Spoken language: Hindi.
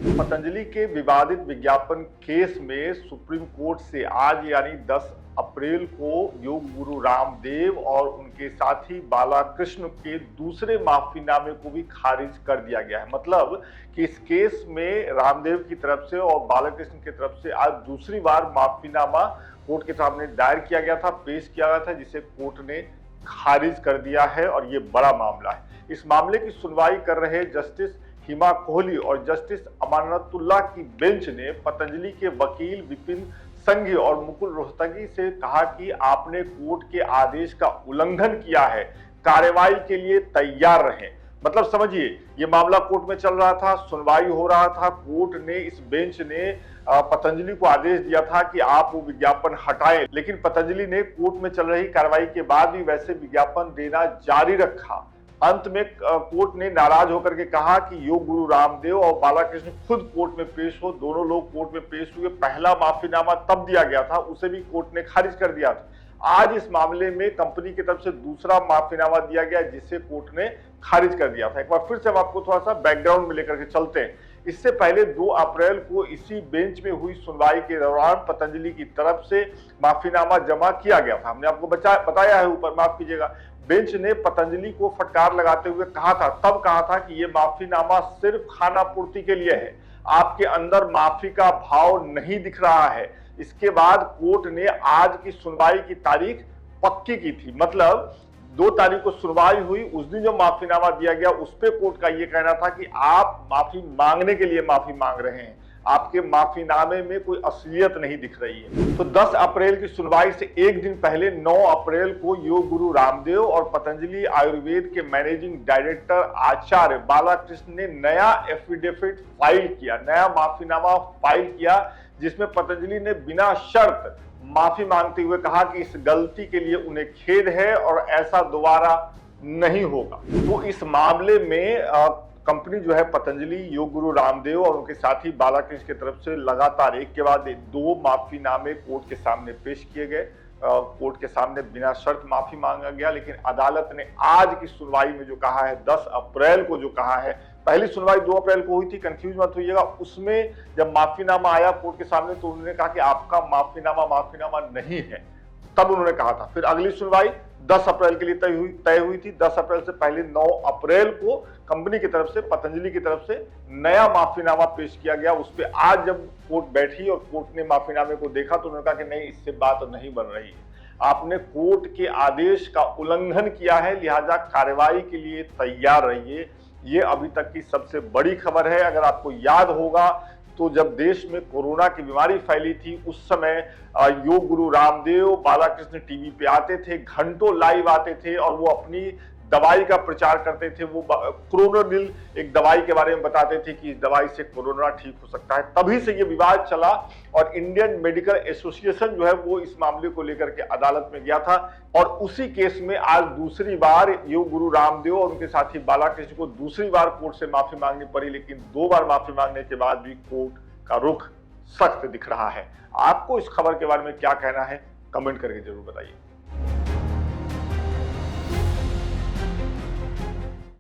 पतंजलि के विवादित विज्ञापन केस में सुप्रीम कोर्ट से आज यानी 10 अप्रैल को योग गुरु रामदेव और उनके साथी बालाकृष्ण के दूसरे माफीनामे को भी खारिज कर दिया गया है। मतलब कि इस केस में रामदेव की तरफ से और बालाकृष्ण की तरफ से आज दूसरी बार माफीनामा कोर्ट के सामने दायर किया गया था, पेश किया गया था, जिसे कोर्ट ने खारिज कर दिया है और ये बड़ा मामला है। इस मामले की सुनवाई कर रहे जस्टिस हिमा कोहली और जस्टिस अमानतुल्लाह की बेंच ने पतंजलि के वकील विपिन संघी और मुकुल रोहतगी से कहा कि आपने कोर्ट के आदेश का उल्लंघन किया है, कार्रवाई के लिए तैयार रहें। मतलब समझिए, ये मामला कोर्ट में चल रहा था, सुनवाई हो रहा था, कोर्ट ने, इस बेंच ने पतंजलि को आदेश दिया था कि आप वो विज्ञापन हटाएं, लेकिन पतंजलि ने कोर्ट में चल रही कार्रवाई के बाद भी वैसे विज्ञापन देना जारी रखा। अंत में कोर्ट ने नाराज होकर के कहा कि योग गुरु रामदेव और बालाकृष्ण खुद कोर्ट में पेश हो। दोनों लोग कोर्ट में पेश हुए। पहला माफीनामा तब दिया गया था, उसे भी कोर्ट ने खारिज कर दिया था। आज इस मामले में कंपनी की तरफ से दूसरा माफीनामा दिया गया, जिसे कोर्ट ने खारिज कर दिया था। एक बार फिर से हम आपको थोड़ा सा बैकग्राउंड में लेकर के चलते हैं। इससे पहले 2 अप्रैल को इसी बेंच में हुई सुनवाई के दौरान पतंजलि की तरफ से माफीनामा जमा किया गया था। हमने आपको बताया है ऊपर, माफ कीजिएगा। बेंच ने पतंजलि को फटकार लगाते हुए कहा था कि ये माफीनामा सिर्फ खाना पूर्ति के लिए है, आपके अंदर माफी का भाव नहीं दिख रहा है। इसके बाद कोर्ट ने आज की सुनवाई की तारीख पक्की की थी। मतलब 2 तारीख को सुनवाई हुई, उस दिन जो माफीनामा दिया गया उस पे कोर्ट का ये कहना था कि आप माफी मांगने के लिए माफी मांग रहे हैं, आपके माफीनामे में कोई असलियत नहीं दिख रही है। तो 10 अप्रैल की सुनवाई से एक दिन पहले 9 अप्रैल को योग गुरु रामदेव और पतंजलि आयुर्वेद के मैनेजिंग डायरेक्टर आचार्य बालाकृष्ण ने नया एफिडेविट फाइल किया, नया माफीनामा फाइल किया, जिसमें पतंजलि ने बिना शर्त माफी मांगते हुए कहा कि इस गलती के लिए उन्हें खेद है और ऐसा दोबारा नहीं होगा। तो इस मामले में कंपनी जो है पतंजलि, योग गुरु रामदेव और उनके साथी बालाकृष्ण की तरफ से लगातार एक के बाद 2 माफीनामे कोर्ट के सामने पेश किए गए। कोर्ट के सामने बिना शर्त माफी मांगा गया, लेकिन अदालत ने आज की सुनवाई में जो कहा है, 10 अप्रैल को जो कहा है, पहली सुनवाई 2 अप्रैल को हुई थी, कंफ्यूज मत होइएगा। उसमें जब माफीनामा आया कोर्ट के सामने तो उन्होंने कहा कि आपका माफीनामा नहीं है, तब उन्होंने कहा था। फिर अगली सुनवाई 10 अप्रैल के लिए तय हुई थी। 10 अप्रैल से पहले 9 अप्रैल को कंपनी की तरफ से, पतंजलि की तरफ से नया माफीनामा पेश किया गया। उस पर आज जब कोर्ट बैठी और कोर्ट ने माफीनामे को देखा तो उन्होंने कहा कि नहीं, इससे बात नहीं बन रही है, आपने कोर्ट के आदेश का उल्लंघन किया है, लिहाजा कार्रवाई के लिए तैयार रहिए। ये अभी तक की सबसे बड़ी खबर है। अगर आपको याद होगा तो जब देश में कोरोना की बीमारी फैली थी, उस समय योग गुरु रामदेव, बालाकृष्ण टीवी पे आते थे, घंटों लाइव आते थे और वो अपनी दवाई का प्रचार करते थे। वो क्रोनोनिल एक दवाई के बारे में बताते थे कि इस दवाई से कोरोना ठीक हो सकता है। तभी से ये विवाद चला और इंडियन मेडिकल एसोसिएशन जो है वो इस मामले को लेकर के अदालत में गया था और उसी केस में आज दूसरी बार योग गुरु रामदेव और उनके साथी बालाकृष्ण को दूसरी बार कोर्ट से माफी मांगनी पड़ी, लेकिन 2 बार माफी मांगने के बाद भी कोर्ट का रुख सख्त दिख रहा है। आपको इस खबर के बारे में क्या कहना है, कमेंट करके जरूर बताइए।